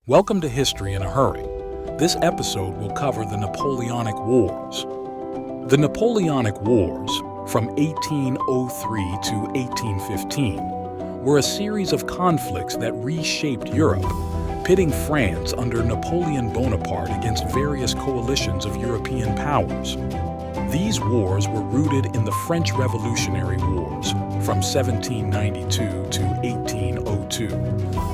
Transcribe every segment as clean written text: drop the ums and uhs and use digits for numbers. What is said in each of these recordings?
Welcome to History in a Hurry. This episode will cover the Napoleonic Wars. The Napoleonic Wars, from 1803 to 1815, were a series of conflicts that reshaped Europe, pitting France under Napoleon Bonaparte against various coalitions of European powers. These wars were rooted in the French Revolutionary Wars from 1792 to 1802,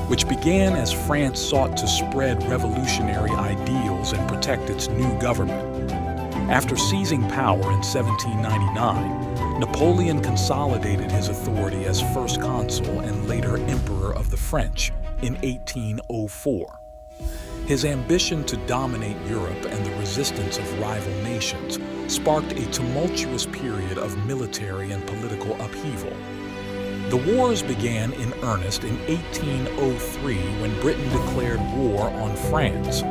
which began as France sought to spread revolutionary ideals and protect its new government. After seizing power in 1799, Napoleon consolidated his authority as first consul and later emperor of the French in 1804. His ambition to dominate Europe and the resistance of rival nations sparked a tumultuous period of military and political upheaval. The wars began in earnest in 1803 when Britain declared war on France,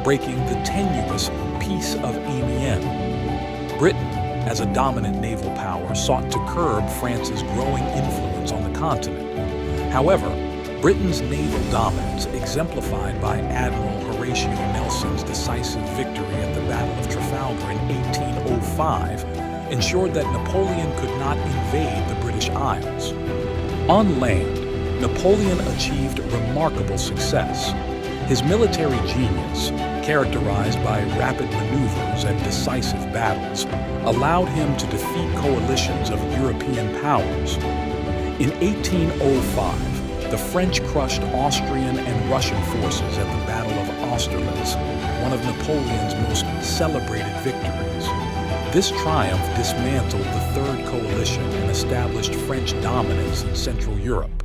breaking the tenuous Peace of Amiens. Britain, as a dominant naval power, sought to curb France's growing influence on the continent. However, Britain's naval dominance, exemplified by Admiral Horatio Nelson's decisive victory at the Battle of Trafalgar in 1805, ensured that Napoleon could not invade the British Isles. On land, Napoleon achieved remarkable success. His military genius, characterized by rapid maneuvers and decisive battles, allowed him to defeat coalitions of European powers. In 1805, the French crushed Austrian and Russian forces at the Battle of Austerlitz, one of Napoleon's most celebrated victories. This triumph dismantled the Third Coalition and established French dominance in Central Europe.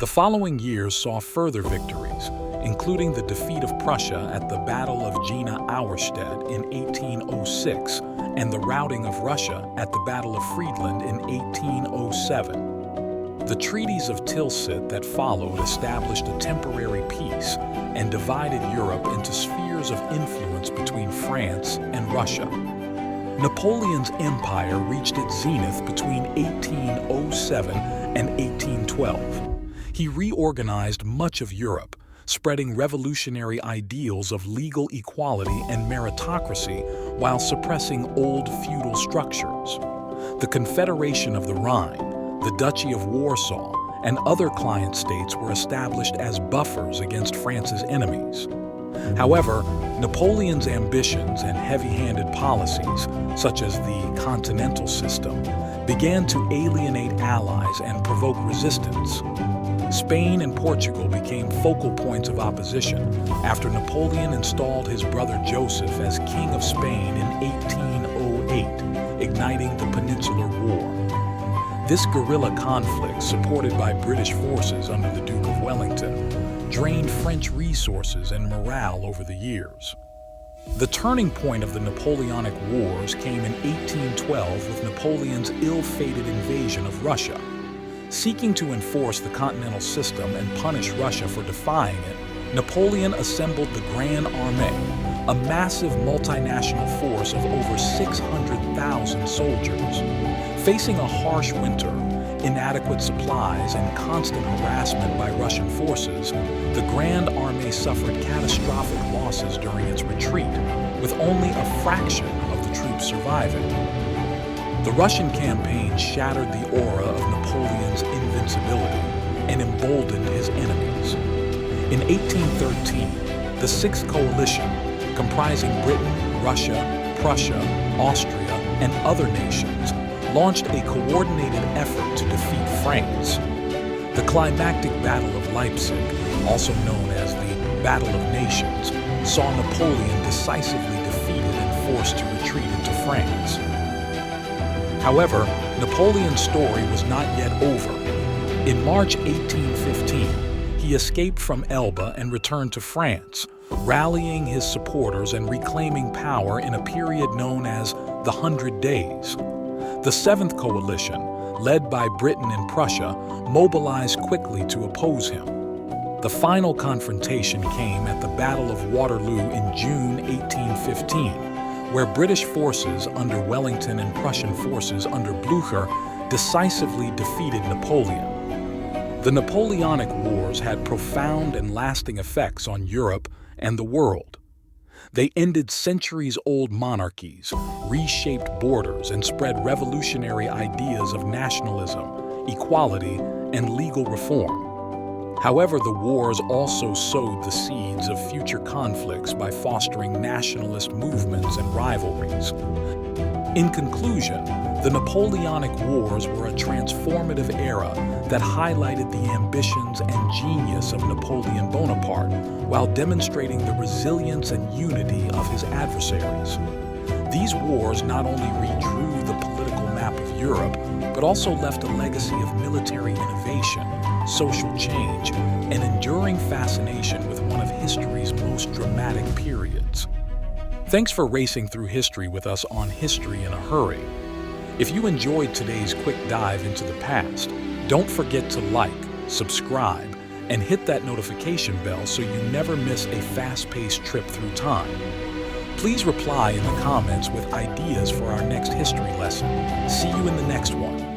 The following years saw further victories, including the defeat of Prussia at the Battle of Jena Auerstedt in 1806 and the routing of Russia at the Battle of Friedland in 1807. The treaties of Tilsit that followed established a temporary peace and divided Europe into spheres of influence between France and Russia. Napoleon's empire reached its zenith between 1807 and 1812. He reorganized much of Europe, spreading revolutionary ideals of legal equality and meritocracy while suppressing old feudal structures. The Confederation of the Rhine, the Duchy of Warsaw, and other client states were established as buffers against France's enemies. However, Napoleon's ambitions and heavy-handed policies, such as the continental system, began to alienate allies and provoke resistance. Spain and Portugal became focal points of opposition after Napoleon installed his brother Joseph as King of Spain in 1808, igniting the Peninsular War. This guerrilla conflict, supported by British forces under the Duke of Wellington, drained French resources and morale over the years. The turning point of the Napoleonic Wars came in 1812 with Napoleon's ill-fated invasion of Russia. Seeking to enforce the continental system and punish Russia for defying it, Napoleon assembled the Grand Armée, a massive multinational force of over 600,000 soldiers. Facing a harsh winter, inadequate supplies, and constant harassment by Russian forces, the Grand Armée suffered catastrophic losses during its retreat, with only a fraction of the troops surviving. The Russian campaign shattered the aura of Napoleon's invincibility and emboldened his enemies. In 1813, the Sixth Coalition, comprising Britain, Russia, Prussia, Austria, and other nations, launched a coordinated effort to defeat France. The climactic Battle of Leipzig, also known as the Battle of Nations, saw Napoleon decisively defeated and forced to retreat into France. However, Napoleon's story was not yet over. In March 1815, he escaped from Elba and returned to France, rallying his supporters and reclaiming power in a period known as the 100 Days. The Seventh Coalition, led by Britain and Prussia, mobilized quickly to oppose him. The final confrontation came at the Battle of Waterloo in June 1815, where British forces under Wellington and Prussian forces under Blücher decisively defeated Napoleon. The Napoleonic Wars had profound and lasting effects on Europe and the world. They ended centuries-old monarchies, reshaped borders, and spread revolutionary ideas of nationalism, equality, and legal reform. However, the wars also sowed the seeds of future conflicts by fostering nationalist movements and rivalries. In conclusion, the Napoleonic Wars were a transformative era that highlighted the ambitions and genius of Napoleon Bonaparte while demonstrating the resilience and unity of his adversaries. These wars not only redrew the political map of Europe, but also left a legacy of military innovation, social change, and enduring fascination with one of history's most dramatic periods. Thanks for racing through history with us on History in a Hurry. If you enjoyed today's quick dive into the past, don't forget to like, subscribe, and hit that notification bell so you never miss a fast-paced trip through time. Please reply in the comments with ideas for our next history lesson. See you in the next one.